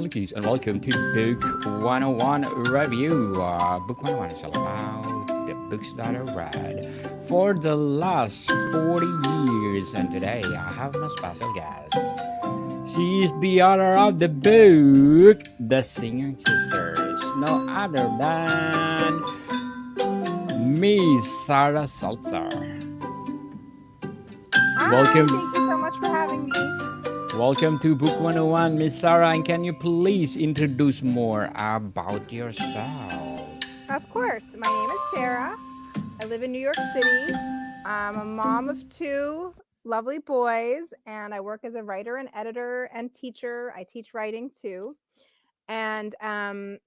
ladies, and welcome to Book 101 Review. Book 101 is all about the books that I read for the last 40 years, and today I have my special guest. She is the author of the book The Singer Sisters, no other than Miss Sarah Seltzer. Hi, Welcome, thank you so much for having me. welcome to Book 101, Miss Sarah, and can you please introduce more about yourself? Of course, my name is Sarah. I live in New York City. I'm a mom of two lovely boys, and I work as a writer and editor and teacher. I teach writing too. And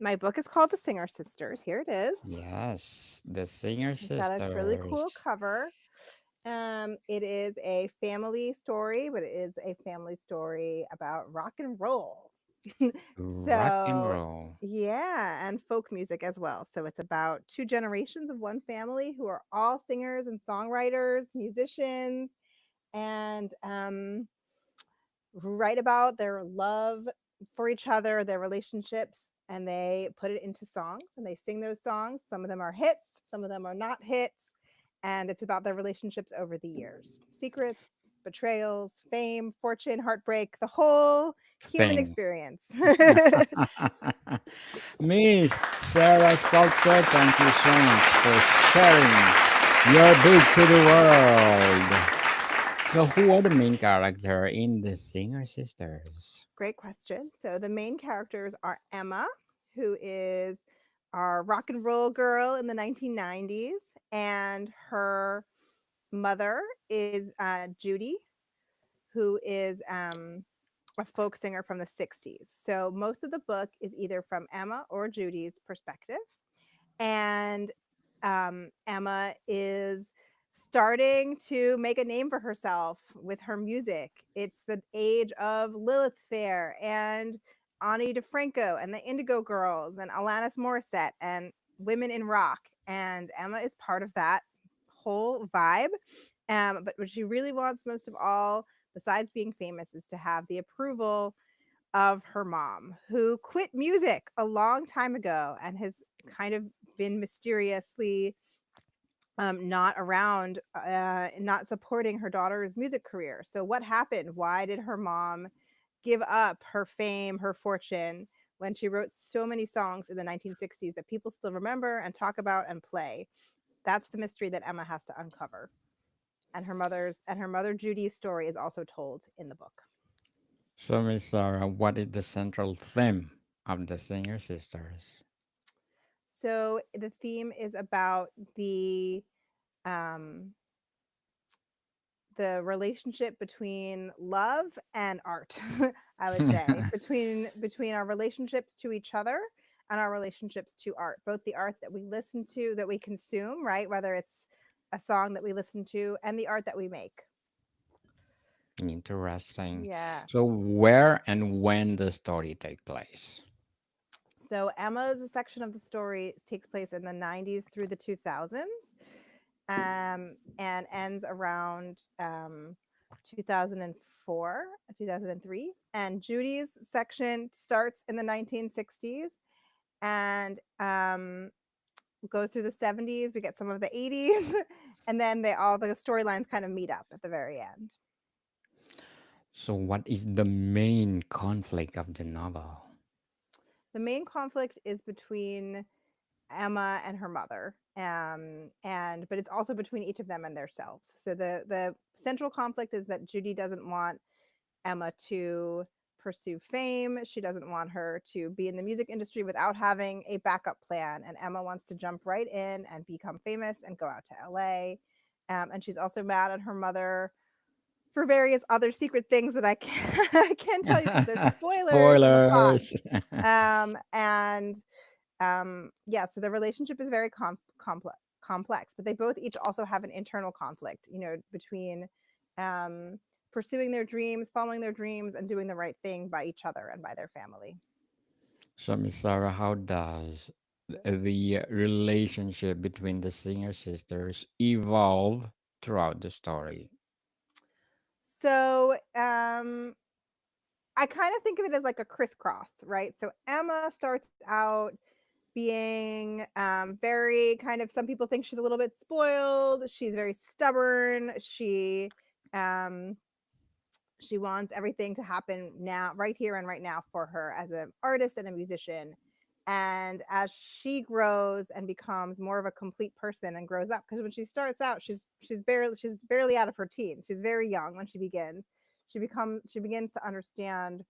my book is called The Singer Sisters. Here it is. Yes, the Singer It's got a really cool Sisters. cover. It is a family story, but it is a family story about rock and roll. Rock and So, roll. yeah, and folk music as well. So it's about two generations of one family who are all singers and songwriters, musicians, and who write about their love for each other, their relationships, and they put it into songs and they sing those songs. Some of them are hits, some of them are not hits, and it's about their relationships over the years. Secrets, betrayals, fame, fortune, heartbreak, the whole human Thing. experience. Miss Sarah Seltzer, thank you so much for sharing your book to the world. So, who are the main character in the Singer Sisters? Great question. So the main characters are Emma, who is our rock and roll girl in the 1990s, and her mother is Judy, who is a folk singer from the 60s. So most of the book is either from Emma or Judy's perspective. And Emma is starting to make a name for herself with her music. It's the age of Lilith Fair and Ani DeFranco and the Indigo Girls and Alanis Morissette and women in rock. And Emma is part of that whole vibe. But what she really wants most of all, besides being famous, is to have the approval of her mom, who quit music a long time ago and has kind of been mysteriously not around, not supporting her daughter's music career. So, what happened? Why did her mom give up her fame, her fortune, when she wrote so many songs in the 1960s that people still remember and talk about and play? That's the mystery that Emma has to uncover. And her mother Judy's story is also told in the book. So, Miss Sarah, what is the central theme of the Singer Sisters? So the theme is about um, the relationship between love and art. I would say between our relationships to each other and our relationships to art, both the art that we listen to, that we consume, right? Whether it's a song that we listen to, and the art that we make. Interesting. Yeah. So, where and when the story take place? So Emma's section of the story takes place in the 90s through the 2000s, and ends around 2004, 2003. And Judy's section starts in the 1960s and goes through the 70s. We get some of the 80s, and then all the storylines kind of meet up at the very end. So, what is the main conflict of the novel? The main conflict is between Emma and her mother. And but it's also between each of them and themselves. So the central conflict is that Judy doesn't want Emma to pursue fame. She doesn't want her to be in the music industry without having a backup plan. And Emma wants to jump right in and become famous and go out to LA. And she's also mad at her mother for various other secret things that I can't, I can't tell you because there's spoilers in the plot. Spoilers. And yeah, so the relationship is very complex, but they both each also have an internal conflict, between um, pursuing their dreams, following their dreams, and doing the right thing by each other and by their family. So, Miss Sarah, how does the relationship between the Singer Sisters evolve throughout the story? So I kind of think of it as like a crisscross, right? So Emma starts out being very kind of, some people think she's a little bit spoiled. She's very stubborn. Um, she wants everything to happen now, right here and right now for her as an artist and a musician. And as she grows and becomes more of a complete person and grows up, because when she starts out, she's barely out of her teens. She's very young when she begins. She begins to understand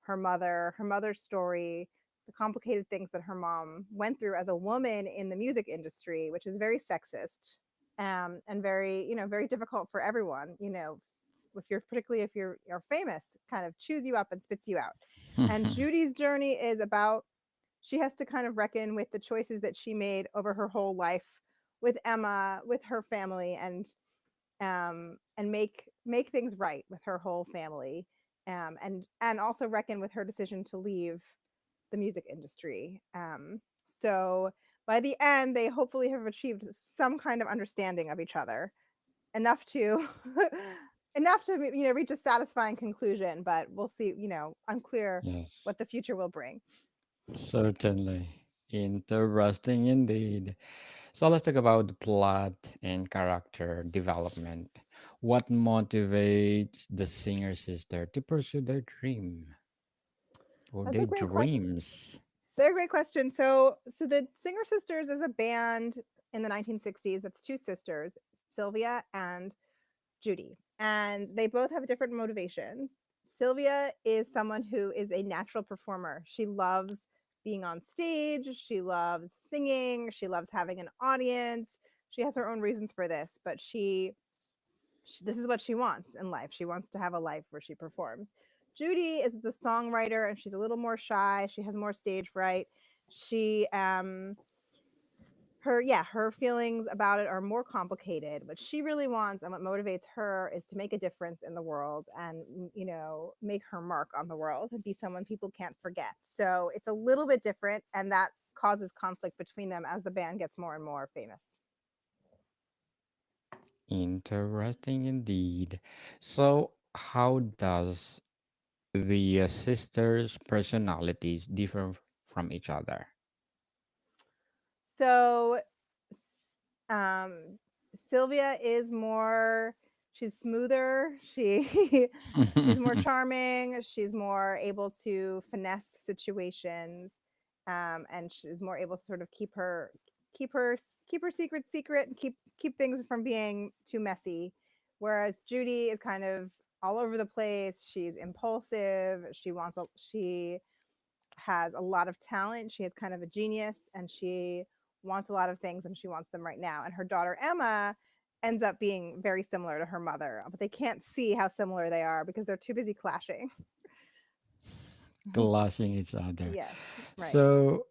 her mother's story, the complicated things that her mom went through as a woman in the music industry, which is very sexist, and very, very difficult for everyone. If you're, particularly if you're famous, kind of chews you up and spits you out. And Judy's journey is about, she has to kind of reckon with the choices that she made over her whole life with Emma, with her family, and make things right with her whole family, and also reckon with her decision to leave the music industry. So by the end, they hopefully have achieved some kind of understanding of each other, enough to enough to reach a satisfying conclusion. But we'll see. Unclear Yes, what the future will bring. certainly. Interesting indeed. So let's talk about the plot and character development. What motivates the singer sister to pursue their dream or That's a their great question. dreams? Very great question. So the Singer Sisters is a band in the 1960s. That's two sisters, Sylvia and Judy, and they both have different motivations. Sylvia is someone who is a natural performer. She loves being on stage. She loves singing. She loves having an audience. She has her own reasons for this, but this is what she wants in life. She wants to have a life where she performs. Judy is the songwriter, and she's a little more shy. She has more stage fright. She her yeah her feelings about it are more complicated. What she really wants and what motivates her is to make a difference in the world, and make her mark on the world and be someone people can't forget. So it's a little bit different, and that causes conflict between them as the band gets more and more famous. Interesting indeed. So, how does the sisters' personalities differ from each other? So um Sylvia is more, she's smoother. She's more charming. She's more able to finesse situations, and she's more able to sort of keep her secret, and keep things from being too messy. Whereas Judy is kind of all over the place. She's impulsive. She has a lot of talent. She has kind of a genius, and she wants a lot of things, and she wants them right now. And her daughter Emma ends up being very similar to her mother, but they can't see how similar they are because they're too busy clashing. Clashing each other. Yes, right. So,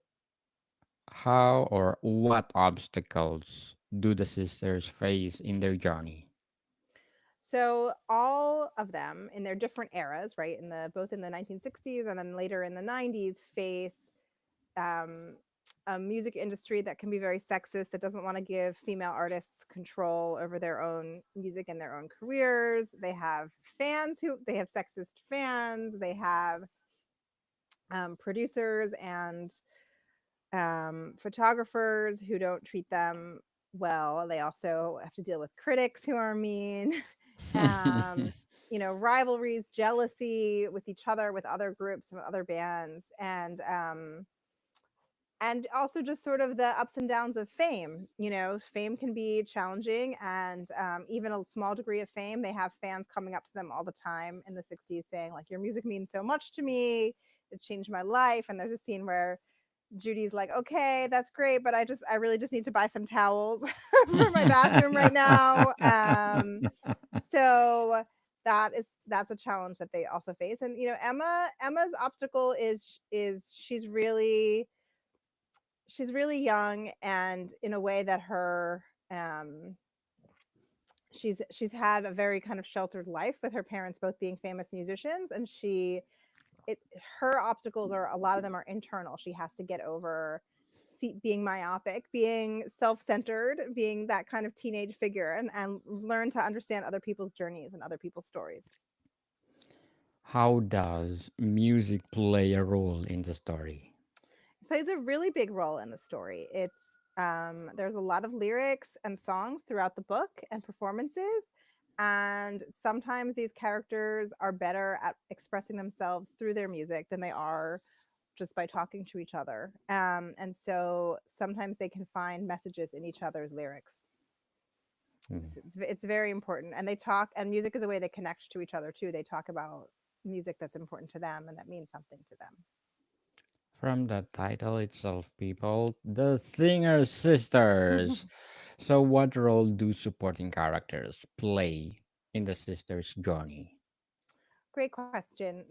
how or what obstacles do the sisters face in their journey? So all of them in their different eras, right, in the both in the 1960s and then later in the 90s, face um, a music industry that can be very sexist, that doesn't want to give female artists control over their own music and their own careers. They have sexist fans. They have producers and photographers who don't treat them well. They also have to deal with critics who are mean. um, Rivalries, jealousy with each other, with other groups and other bands, and also just sort of the ups and downs of fame. Fame can be challenging, and even a small degree of fame, they have fans coming up to them all the time in the 60s saying, like, your music means so much to me, it changed my life. And there's a scene where Judy's like, okay, that's great, but I really just need to buy some towels for my bathroom right now. So that's a challenge that they also face. And Emma's obstacle is she's really young, and in a way that um she's had a very kind of sheltered life with her parents both being famous musicians, and it her obstacles are, a lot of them are internal. She has to get over being myopic, being self-centered, being that kind of teenage figure, and learn to understand other people's journeys and other people's stories. How does music play a role in the story? It plays a really big role in the story. There's a lot of lyrics and songs throughout the book and performances, and sometimes these characters are better at expressing themselves through their music than they are just by talking to each other. And so sometimes they can find messages in each other's lyrics. Mm. It's very important, and they talk, and music is a way they connect to each other too. They talk about music that's important to them and that means something to them. From the title itself, people, the Singer Sisters. So, what role do supporting characters play in the sisters' journey? Great question.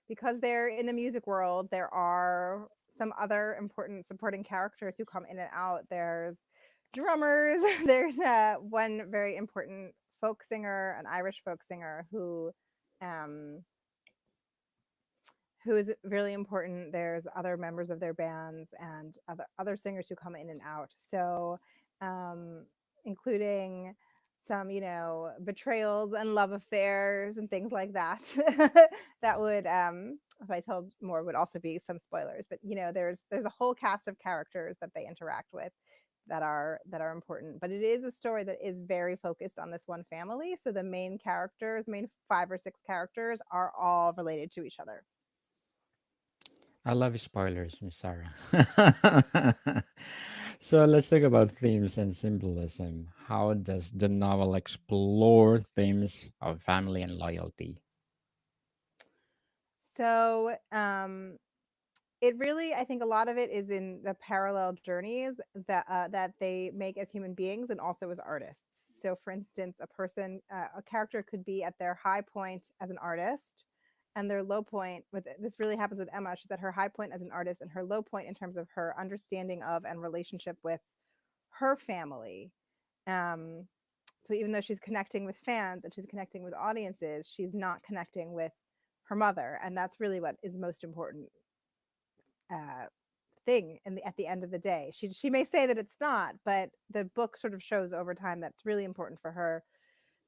Because they're in the music world, there are some other important supporting characters who come in and out. There's drummers. There's one very important folk singer, an Irish folk singer um, who is really important. There's other members of their bands and other singers who come in and out. So, um, including some, betrayals and love affairs and things like that. That would, if I told more, would also be some spoilers. But there's a whole cast of characters that they interact with that are important. But it is a story that is very focused on this one family. So the main characters, main 5 or 6 characters, are all related to each other. I love spoilers, Miss Sarah. So, let's talk about themes and symbolism. How does the novel explore themes of family and loyalty? So, it really, I think a lot of it is in the parallel journeys that they make as human beings and also as artists. So, for instance, a character could be at their high point as an artist, and their low point with this really happens with Emma. She's at her high point as an artist and her low point in terms of her understanding of and relationship with her family. Um, so even though she's connecting with fans and she's connecting with audiences, she's not connecting with her mother, and that's really what is most important uh, thing at the end of the day. She may say that it's not, but the book sort of shows over time that's really important for her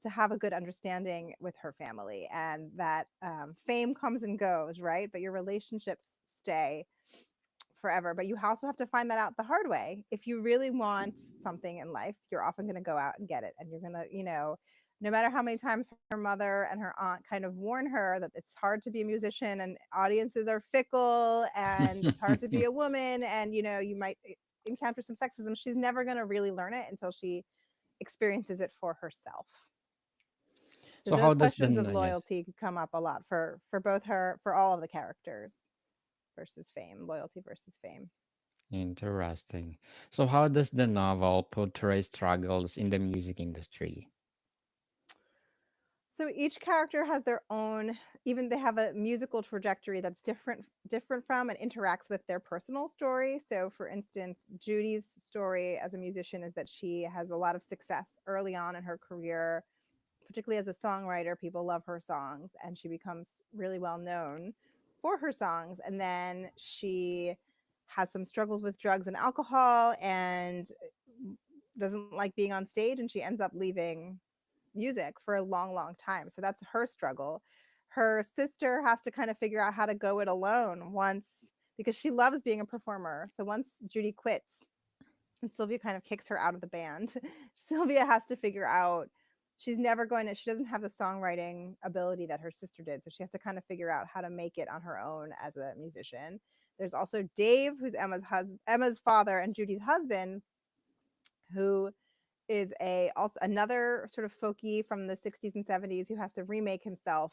to have a good understanding with her family, and that fame comes and goes, right? But your relationships stay forever. But you also have to find that out the hard way. If you really want something in life, you're often going to go out and get it. And you're going to, no matter how many times her mother and her aunt kind of warn her that it's hard to be a musician and audiences are fickle and it's hard to be a woman and, you might encounter some sexism, she's never going to really learn it until she experiences it for herself. So So, those how does questions of yes, loyalty could come up a lot for all of the characters versus fame, loyalty versus fame. interesting. So, how does the novel portray struggles in the music industry? So each character has their own, even they have a musical trajectory that's different from and interacts with their personal story. So for instance, Judy's story as a musician is that she has a lot of success early on in her career, particularly as a songwriter. People love her songs and she becomes really well known for her songs. And then she has some struggles with drugs and alcohol and doesn't like being on stage, and she ends up leaving music for a long, long time. So that's her struggle. Her sister has to kind of figure out how to go it alone once, because she loves being a performer. So once Judy quits and Sylvia kind of kicks her out of the band, Sylvia has to figure out she doesn't have the songwriting ability that her sister did. So she has to kind of figure out how to make it on her own as a musician. There's also Dave, who's Emma's father and Judy's husband, who is a also another sort of folky from the 60s and 70s who has to remake himself.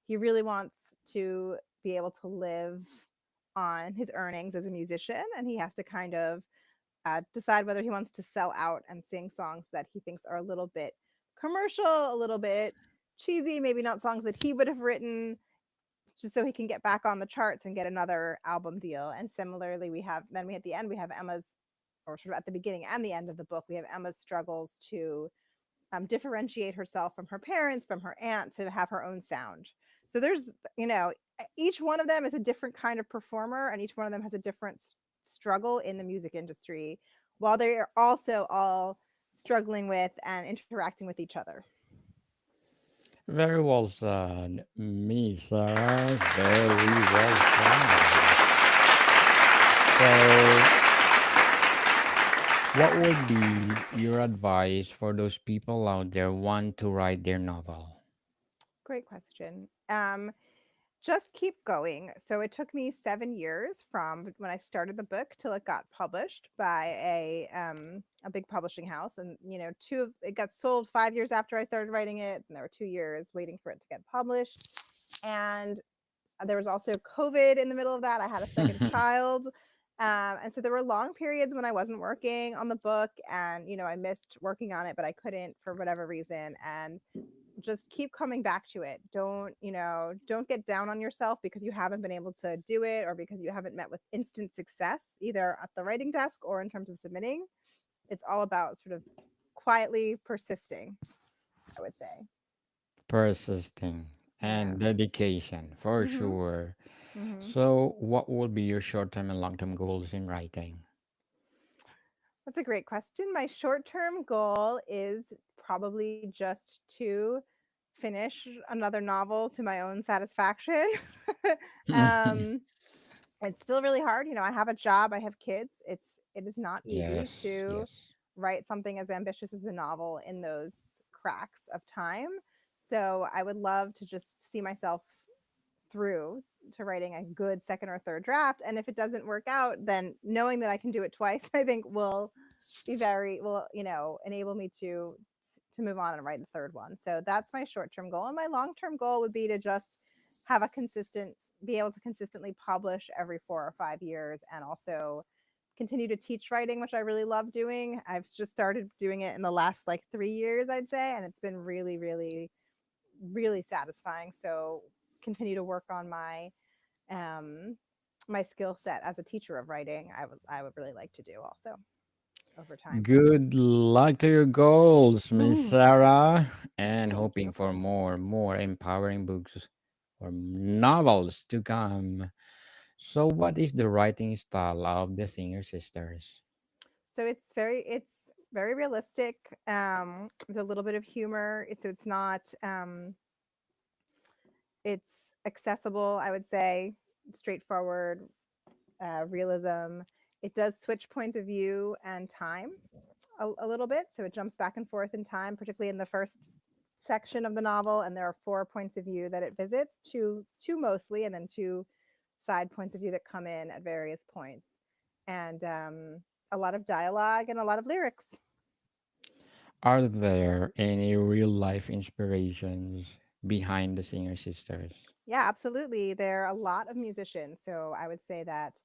He really wants to be able to live on his earnings as a musician, and he has to kind of decide whether he wants to sell out and sing songs that he thinks are a little bit commercial, a little bit cheesy, maybe not songs that he would have written, just so he can get back on the charts and get another album deal. And similarly, we at the end we have Emma's, or sort of at the beginning and the end of the book, we have Emma's struggles to differentiate herself from her parents, from her aunt, to have her own sound. So there's, each one of them is a different kind of performer, and each one of them has a different struggle in the music industry, while they are also all struggling with and interacting with each other. Very well said, Miss Sarah. Very well said. So, what would be your advice for those people out there want to write their novel? Great question. Just keep going. So it took me 7 years from when I started the book till it got published by a big publishing house, and it got sold 5 years after I started writing it, and there were 2 years waiting for it to get published. And there was also COVID in the middle of that. I had a second child. And so there were long periods when I wasn't working on the book, and I missed working on it, but I couldn't for whatever reason. And just keep coming back to it. Don't get down on yourself because you haven't been able to do it, or because you haven't met with instant success either at the writing desk or in terms of submitting. It's all about sort of quietly persisting, I would say. Persisting Yeah. and dedication, for Mhm. sure. Mhm. So, what will be your short term and long term goals in writing? That's a great question. My short-term goal is probably just to finish another novel to my own satisfaction. um it's still really hard. I have a job, I have kids. It is not easy Yes, to yes. write something as ambitious as a novel in those cracks of time. So I would love to just see myself through to writing a good second or third draft, and if it doesn't work out, then knowing that I can do it twice, I think will enable me to move on and write a third one. So that's my short-term goal, and my long-term goal would be to just have a consistent be able to consistently publish every 4 or 5 years, and also continue to teach writing, which I really love doing. I've just started doing it in the last like 3 years, I'd say, and it's been really, really, really satisfying. So continue to work on um my skill set as a teacher of writing. I would really like to do also over time. Good luck to your goals, Miss Sarah, and Thank hoping you. for more empowering books or novels to come. So, what is the writing style of the Singer Sisters? So it's very realistic, with a little bit of humor. So it's accessible, I would say, straightforward, realism. It does switch points of view and time a little bit, so it jumps back and forth in time, particularly in the first section of the novel. And there are 4 points of view that it visits, two mostly, and then two side points of view that come in at various points, and a lot of dialogue and a lot of lyrics. Are there any real life inspirations behind the Singer Sisters? Yeah, absolutely. There are a lot of musicians. So I would say that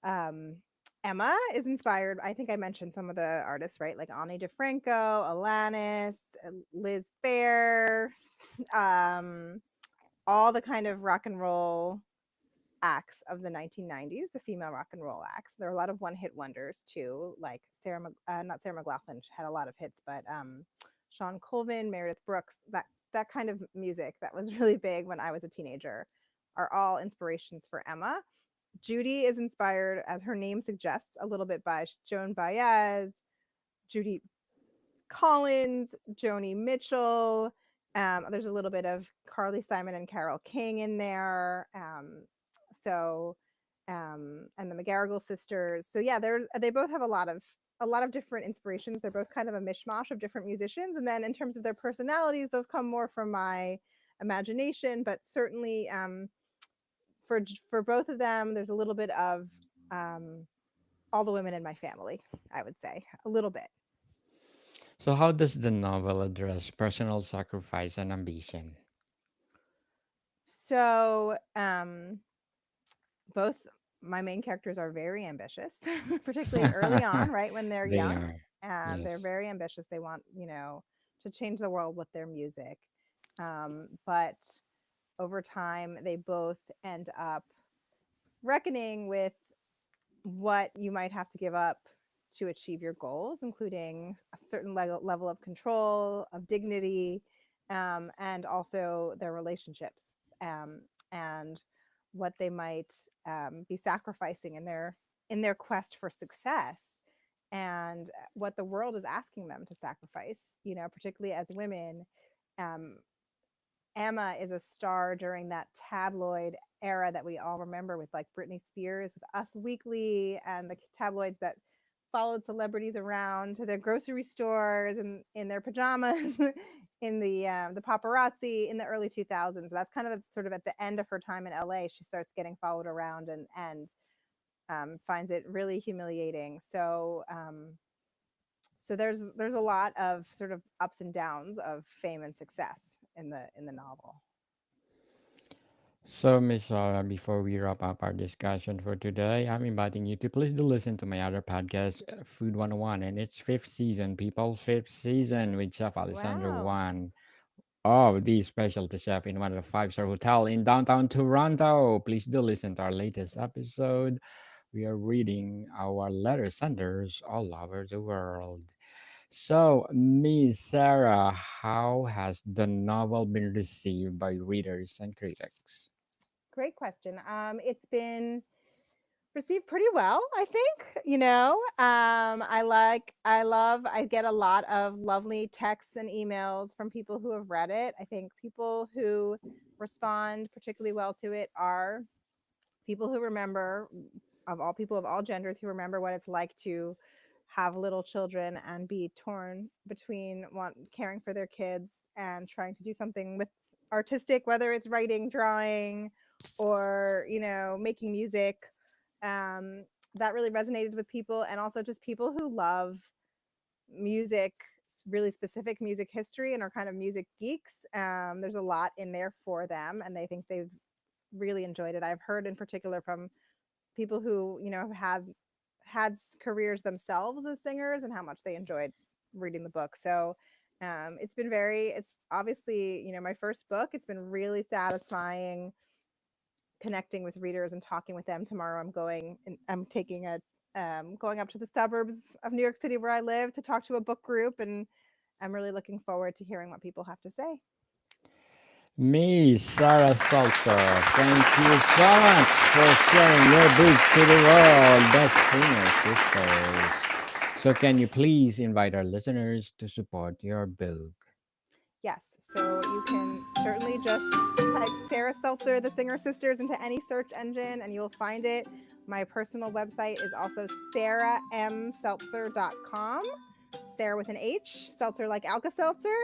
um, Emma is inspired. I think I mentioned some of the artists, right? Like Ani DeFranco, Alanis, Liz Phair, um, all the kind of rock and roll acts of the 1990s, the female rock and roll acts. There are a lot of one hit wonders too, like not Sarah McLachlan, she had a lot of hits, but Sean Colvin, Meredith Brooks, that kind of music that was really big when I was a teenager, are all inspirations for Emma. Judy is inspired, as her name suggests, a little bit by Joan Baez, Judy Collins, Joni Mitchell. There's a little bit of Carly Simon and Carole King in there. So, and the McGarrigle sisters. So yeah, they both have a lot of different inspirations. They're both kind of a mishmash of different musicians. And then in terms of their personalities, those come more from my imagination. But certainly, for both of them, there's a little bit of um, all the women in my family. I would say a little bit. So, how does the novel address personal sacrifice and ambition? So, both my main characters are very ambitious, particularly early on, right when they're They young. are, And they're yes. very ambitious. They want, to change the world with their music. But over time, they both end up reckoning with what you might have to give up to achieve your goals, including a certain level of control, of dignity, and also their relationships, um, and what they might be sacrificing in their quest for success, and what the world is asking them to sacrifice. Particularly as women, um, Emma is a star during that tabloid era that we all remember, with like Britney Spears, with Us Weekly, and the tabloids that followed celebrities around to their grocery stores and in their pajamas, in the paparazzi in the early 2000s. That's kind of sort of at the end of her time in LA. She starts getting followed around and finds it really humiliating. So there's a lot of sort of ups and downs of fame and success in the novel. So, Miss Sarah, before we wrap up our discussion for today, I'm inviting you to please do listen to my other podcast, Food 101, and its fifth season, people, fifth season with Chef Alessandro Wow. One. Oh, the specialty chef in one of the five-star hotel in downtown Toronto. Please do listen to our latest episode. We are reading our letter senders all over the world. So, Miss Sarah, how has the novel been received by readers and critics? Great question. It's been received pretty well, I think. I get a lot of lovely texts and emails from people who have read it. I think people who respond particularly well to it are people who remember, of all people of all genders, who remember what it's like to have little children and be torn between caring for their kids and trying to do something with artistic, whether it's writing, drawing, or making music. um, that really resonated with people, and also just people who love music, really specific music history, and are kind of music geeks. There's a lot in there for them, and they think they've really enjoyed it. I've heard in particular from people who have had careers themselves as singers, and how much they enjoyed reading the book. So it's obviously my first book. It's been really satisfying connecting with readers and talking with them. Tomorrow I'm taking a going up to the suburbs of New York City where I live to talk to a book group, and I'm really looking forward to hearing what people have to say. Miss Sarah Seltzer, thank you so much for sharing your book to the world, the Singer Sisters. So, can you please invite our listeners to support your book? Yes, so you can certainly just type Sarah Seltzer, the Singer Sisters, into any search engine and you'll find it. My personal website is also sarahmseltzer.com. Sarah with an H, Seltzer like Alka Seltzer.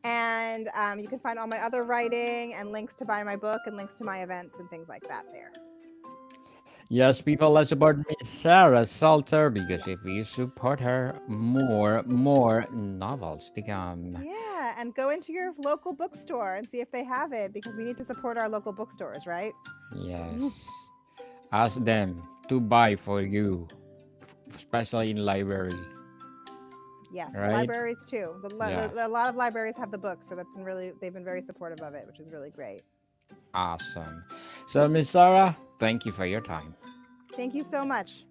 And you can find all my other writing and links to buy my book and links to my events and things like that there. Yes, people, let's support Miss Sarah Salter because if you support her, more novels to come. Yeah, and go into your local bookstore and see if they have it, because we need to support our local bookstores, right? Yes, ask them to buy for you, especially in library, Yes, the right? libraries too. Yeah, A lot of libraries have the books, so they've been very supportive of it, which is really great. awesome. So, Miss Sarah, thank you for your time. Thank you so much.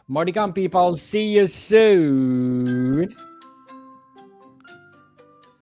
More to come, people. See you soon.